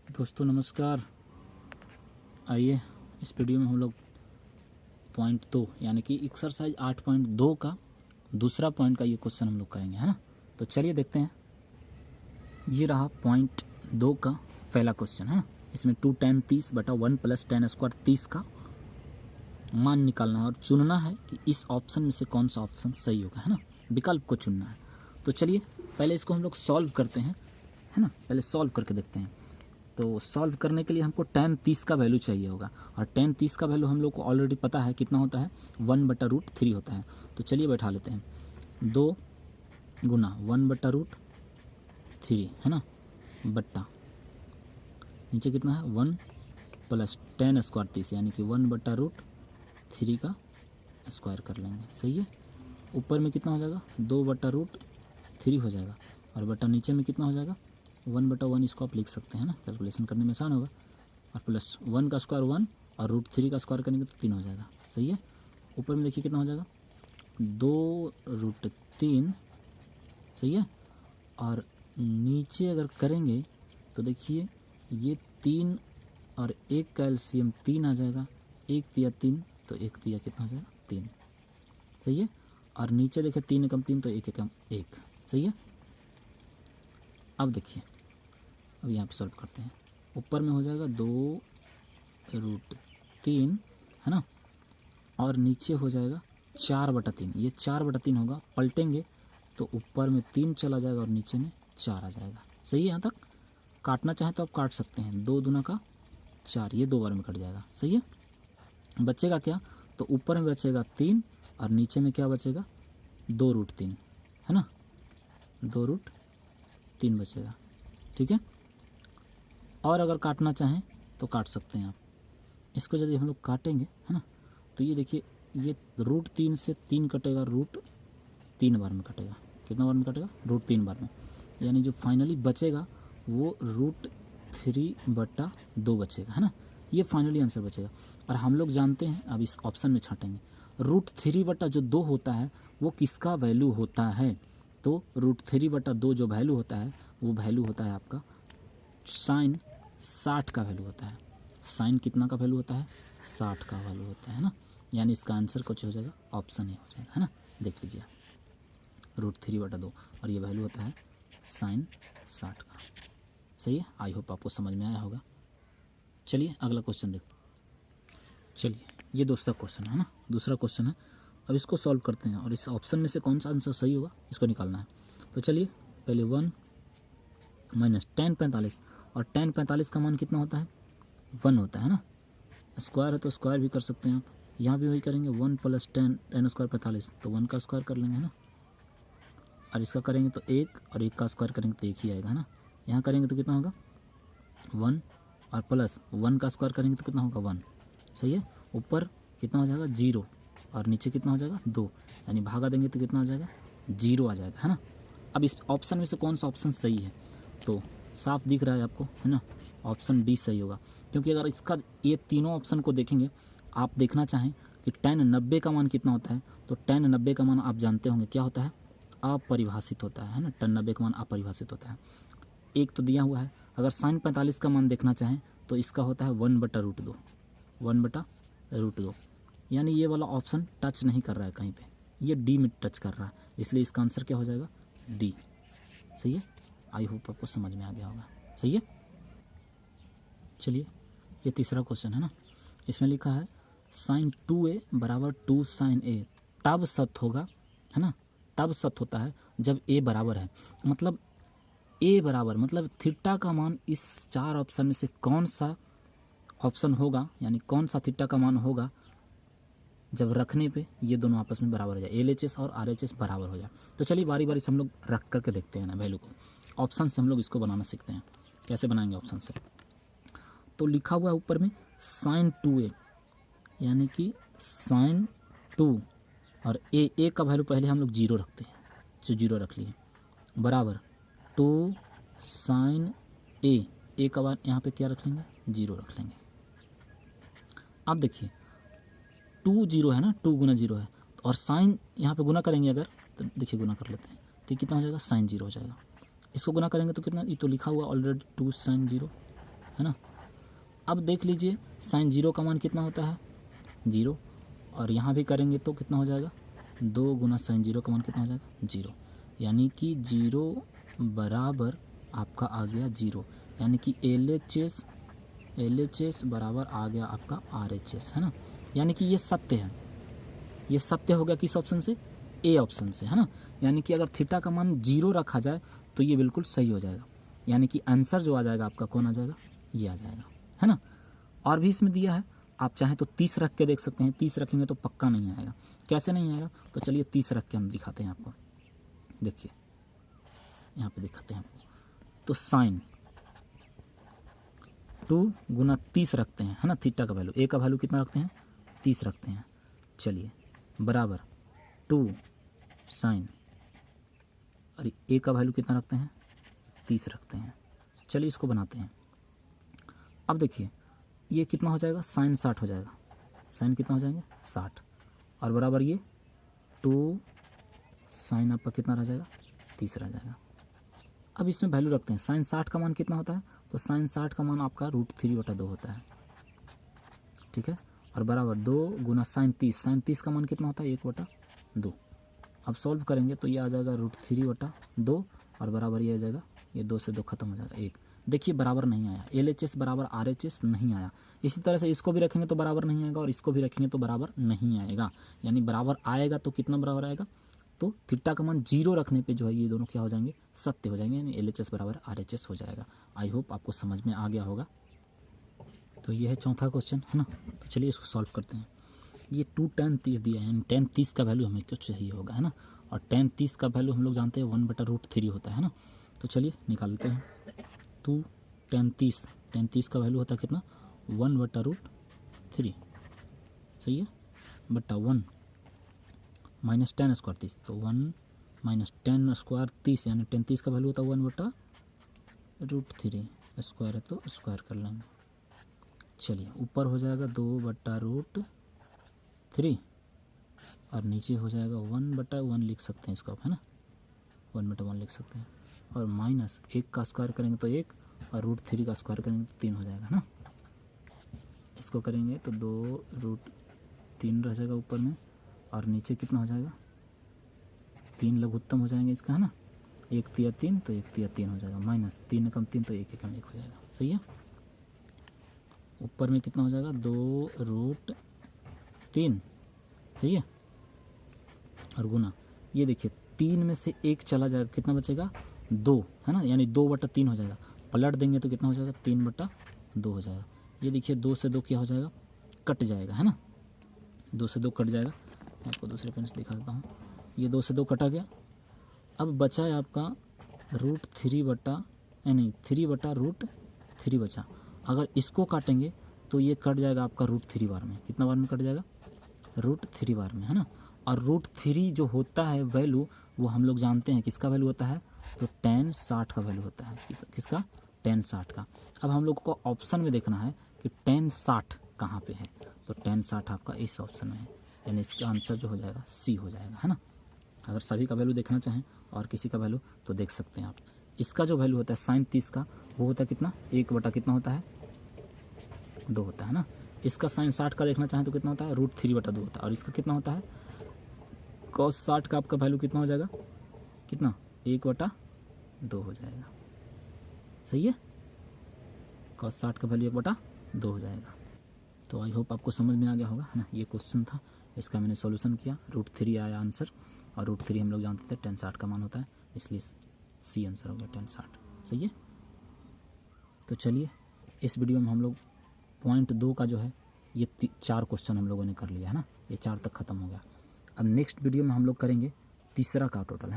दोस्तों नमस्कार। आइए इस वीडियो में हम लोग पॉइंट 2 यानी कि एक्सरसाइज 8.2 का दूसरा पॉइंट का ये क्वेश्चन हम लोग करेंगे, है ना। तो चलिए देखते हैं। ये रहा पॉइंट 2 का पहला क्वेश्चन, है ना। इसमें 2 tan 30 बटा 1 + tan स्क्वायर 30 का मान निकालना है और चुनना है कि इस ऑप्शन में से कौन सा ऑप्शन सही होगा, है ना। विकल्प को चुनना है। तो चलिए पहले इसको हम लोग सॉल्व करते हैं, है ना। पहले सॉल्व करके देखते हैं। तो सॉल्व करने के लिए हमको tan 30 का वैल्यू चाहिए होगा और tan 30 का वैल्यू हम लोग को ऑलरेडी पता है कितना होता है, 1/√3 होता है। तो चलिए बैठा लेते हैं, 2 गुना 1/√3, है ना, बट्टा नीचे कितना है 1 + tan स्क्वायर 30 यानी कि 1/√3 का स्क्वायर कर लेंगे। सही है। ऊपर में कितना हो जाएगा 2/√3 हो जाएगा और बटा नीचे में कितना हो जाएगा 1/1। इसको आप लिख सकते हैं ना, कैलकुलेशन करने में आसान होगा। और प्लस 1 का स्क्वायर 1 और √3 का स्क्वायर करेंगे तो 3 हो जाएगा। सही है। ऊपर में देखिए कितना हो जाएगा 2√3। सही है। और नीचे अगर करेंगे तो देखिए ये 3 और 1 कैल्शियम 3 आ जाएगा। 1 दिया 3 तो 1 दिया कितना हो जाएगा 3। सही है। और नीचे देखिए 3 एकम 3 तो 1 एकम 1। सही है। अब देखिए अब यहाँ पे सॉल्व करते हैं। ऊपर में हो जाएगा 2√3, है ना, और नीचे हो जाएगा 4/3। ये 4/3 होगा, पलटेंगे तो ऊपर में 3 चला जाएगा और नीचे में 4 आ जाएगा। सही है। यहाँ तक काटना चाहें तो आप काट सकते हैं। 2 दूना का 4, ये 2 बार में कट जाएगा। सही है। बचेगा क्या, तो ऊपर में बचेगा 3 और नीचे में क्या बचेगा 2√3, है ना, 2√3 बचेगा। ठीक है। और अगर काटना चाहें तो काट सकते हैं आप। इसको यदि हम लोग काटेंगे, है ना, तो ये देखिए ये √3 से 3 कटेगा, √3 बार में कटेगा। कितना बार में कटेगा √3 बार में। यानी जो फाइनली बचेगा वो √3/2 बचेगा, है ना। ये फाइनली आंसर बचेगा। और हम लोग जानते हैं, अब इस ऑप्शन में छाटेंगे, √3/2 होता है वो किसका वैल्यू होता है। तो √3/2 जो वैल्यू होता है वो वैल्यू होता है आपका साइन 60 का वैल्यू होता है। साइन कितना का वैल्यू होता है 60 का वैल्यू होता है ना। यानी इसका आंसर कुछ हो जाएगा ऑप्शन ए हो जाएगा, है ना। देख लीजिए √3/2 और ये वैल्यू होता है साइन 60 का। सही है। आई होप आपको समझ में आया होगा। चलिए अगला क्वेश्चन देखते हैं। चलिए ये दूसरा क्वेश्चन है ना, दूसरा क्वेश्चन है। अब इसको सॉल्व करते हैं और इस ऑप्शन में से कौन सा आंसर सही होगा इसको निकालना है। तो चलिए पहले 1 - tan 45 और tan 45 का मान कितना होता है 1 होता है ना। स्क्वायर है तो स्क्वायर भी कर सकते हैं आप। यहाँ भी वही करेंगे 1 + tan स्क्वायर 45 तो 1 का स्क्वायर कर लेंगे, है ना। और इसका करेंगे तो 1 और 1 का स्क्वायर करेंगे तो 1 ही आएगा, है ना। यहाँ करेंगे तो कितना होगा 1 और प्लस 1 का स्क्वायर करेंगे तो कितना होगा 1। सही है। ऊपर कितना हो जाएगा 0 और नीचे कितना हो जाएगा 2, यानी भागा देंगे तो कितना आ जाएगा 0 आ जाएगा, है ना। अब इस ऑप्शन में से कौन सा ऑप्शन सही है, तो साफ दिख रहा है आपको, है ना, ऑप्शन डी सही होगा। क्योंकि अगर इसका ये तीनों ऑप्शन को देखेंगे, आप देखना चाहें कि tan 90 का मान कितना होता है, तो tan 90 का मान आप जानते होंगे क्या होता है, अपरिभाषित होता है ना। tan 90 का मान अपरिभाषित होता है। एक तो दिया हुआ है। अगर sin 45 का मान देखना चाहें तो इसका होता है 1/√2, 1/√2। यानी ये वाला ऑप्शन टच नहीं कर रहा है कहीं पे, ये डी में टच कर रहा है, इसलिए इसका आंसर क्या हो जाएगा डी। सही है। आई होप आपको समझ में आ गया होगा। सही है। चलिए ये तीसरा क्वेश्चन है ना, इसमें लिखा है sin 2a = 2 sin a तब सत्य होगा, है ना। तब सत्य होता है जब a बराबर है। मतलब a बराबर मतलब थीटा का मान इस 4 ऑप्शन में से कौन सा ऑप्शन होगा, यानी कौन सा थीटा का मान होगा जब रखने पे ये दोनों आपस में बराबर हो जाए, LHS और RHS बराबर हो जाए। तो चलिए बारी बारी से हम लोग रख करके देखते हैं ना वैल्यू को। ऑप्शन से हम लोग इसको बनाना सीखते हैं। कैसे बनाएंगे ऑप्शन से, तो लिखा हुआ है ऊपर में sin 2a यानी कि sin 2 और a का वैल्यू पहले हम लोग 0 रखते हैं, जो 0 रख लिए, बराबर 2 sin a का बाद यहाँ पे क्या रख लेंगे 0 रख लेंगे। अब देखिए 2 0 है ना, 2 गुना 0 है और साइन यहाँ पे गुना करेंगे अगर, तो देखिए गुना कर लेते हैं तो ये कितना हो जाएगा sin 0 हो जाएगा। इसको गुना करेंगे तो कितना, ये तो लिखा हुआ ऑलरेडी 2 sin 0 है ना। अब देख लीजिए साइन 0 का मान कितना होता है 0, और यहाँ भी करेंगे तो कितना हो जाएगा 2 गुना साइन 0 का मान कितना हो जाएगा 0, यानी कि 0 बराबर आपका आ गया 0, यानी कि LHS बराबर आ गया आपका RHS, है ना। यानी कि ये सत्य है, ये सत्य हो गया किस ऑप्शन से, ए ऑप्शन से, है ना। यानी कि अगर थीटा का मान 0 रखा जाए तो ये बिल्कुल सही हो जाएगा, यानी कि आंसर जो आ जाएगा आपका कौन आ जाएगा, ये आ जाएगा, है ना। और भी इसमें दिया है, आप चाहें तो 30 रख के देख सकते हैं, 30 रखेंगे तो पक्का नहीं आएगा। कैसे नहीं आएगा, तो चलिए 30 रख के हम दिखाते हैं आपको। देखिए यहाँ पे दिखाते हैं आपको, तो साइन 2 गुना 30 रखते हैं, है ना। थीटा का वैल्यू, ए का वैल्यू कितना रखते हैं 30 रखते हैं, चलिए बराबर 2 साइन, और ए का वैल्यू कितना रखते हैं 30 रखते हैं। चलिए इसको बनाते हैं। अब देखिए ये कितना हो जाएगा, साइन 60 हो जाएगा, साइन कितना हो जाएंगे 60, और बराबर ये 2 साइन आपका कितना रह जाएगा 30 रह जाएगा। अब इसमें वैल्यू रखते हैं, साइन 60 का मान कितना होता है, तो साइन 60 का मान आपका √3/2 होता है, ठीक है। और बराबर 2 गुना साइन 30, साइन 30 का मान कितना होता है 1/2। अब सॉल्व करेंगे तो ये आ जाएगा √3/2, और बराबर ये आ जाएगा, ये 2 से 2 खत्म हो जाएगा 1। देखिए बराबर नहीं आया, LHS बराबर RHS नहीं आया। इसी तरह से इसको भी रखेंगे तो बराबर नहीं आएगा, और इसको भी रखेंगे तो बराबर नहीं आएगा। यानी बराबर आएगा तो कितना बराबर आएगा, तो थीटा का मान 0 रखने पे जो है ये दोनों क्या हो जाएंगे, सत्य हो जाएंगे, यानी LHS बराबर RHS हो जाएगा। आई होप आपको समझ में आ गया होगा। तो ये है चौथा क्वेश्चन, है ना। तो चलिए इसको सॉल्व करते हैं। ये 2 tan 30 दिया है, यानी tan 30 का वैल्यू हमें कुछ चाहिए होगा, है ना। और tan 30 का वैल्यू हम लोग जानते हैं 1/√3 होता है ना। तो चलिए निकालते हैं। 2 tan 30 का वैल्यू होता है कितना 1/√3, सही है, बटा 1 माइनस tan स्क्वायर 30, तो 1 माइनस tan स्क्वायर 30, यानी tan 30 का वैल्यू होता है 1/√3, स्क्वायर है तो स्क्वायर कर लेंगे। चलिए ऊपर हो जाएगा 2/√3, और नीचे हो जाएगा 1/1 लिख सकते हैं इसको आप, है ना, 1/1 लिख सकते हैं। और माइनस 1 का स्क्वायर करेंगे तो 1, और √3 का स्क्वायर करेंगे तो 3 हो जाएगा, है ना। इसको करेंगे तो 2√3 रह जाएगा ऊपर में, और नीचे कितना हो जाएगा 3 लघुत्तम हो जाएंगे इसका, है ना। 1 तिया 3, तो 1 तिया 3 हो जाएगा, माइनस 3 कम 3, तो 1 एकम 1 हो जाएगा, सही है। ऊपर में कितना हो जाएगा 2√3, सही है, और गुना ये देखिए 3 में से 1 चला जाएगा, कितना बचेगा 2, है ना, यानी 2/3 हो जाएगा। पलट देंगे तो कितना हो जाएगा 3/2 हो जाएगा। ये देखिए 2 से 2 क्या हो जाएगा, कट जाएगा, है ना, 2 से 2 कट जाएगा। मैं आपको दूसरे पेन से दिखा देता हूँ। ये 2 से 2 कटा गया। अब बचा है आपका √3 बचा। अगर इसको काटेंगे तो ये कट जाएगा आपका √3 बार में, कितना बार में कट जाएगा √3 बार में, है ना। और √3 जो होता है वैल्यू, वो हम लोग जानते हैं किसका वैल्यू होता है, तो tan 60 का वैल्यू होता है, किसका tan 60 का। अब हम लोग को ऑप्शन में देखना है कि tan 60 कहाँ पे है, तो tan 60 आपका इस ऑप्शन में है, यानी इसका आंसर जो हो जाएगा C हो जाएगा, है ना। अगर सभी का वैल्यू देखना चाहें और किसी का वैल्यू तो देख सकते हैं आप। इसका जो वैल्यू होता है साइन 30 का, वो होता है कितना 1 कितना होता है 2 होता है ना। इसका साइन 60 का देखना चाहें तो कितना होता है √3/2 होता है। और इसका कितना होता है cos 60 का आपका वैल्यू कितना हो जाएगा, कितना 1/2 हो जाएगा, सही है। cos 60 का वैल्यू 1/2 हो जाएगा। तो आई होप आपको समझ में आ गया होगा, है ना। ये क्वेश्चन था, इसका मैंने सॉल्यूशन किया, √3 आया आंसर, और √3 हम लोग जानते थे tan 60 का मान होता है, इसलिए C आंसर हो गया tan 60, सही है। तो चलिए इस वीडियो में हम लोग पॉइंट 2 का जो है ये 4 क्वेश्चन हम लोगों ने कर लिया, है ना। ये 4 तक ख़त्म हो गया। अब नेक्स्ट वीडियो में हम लोग करेंगे तीसरा का टोटल, है।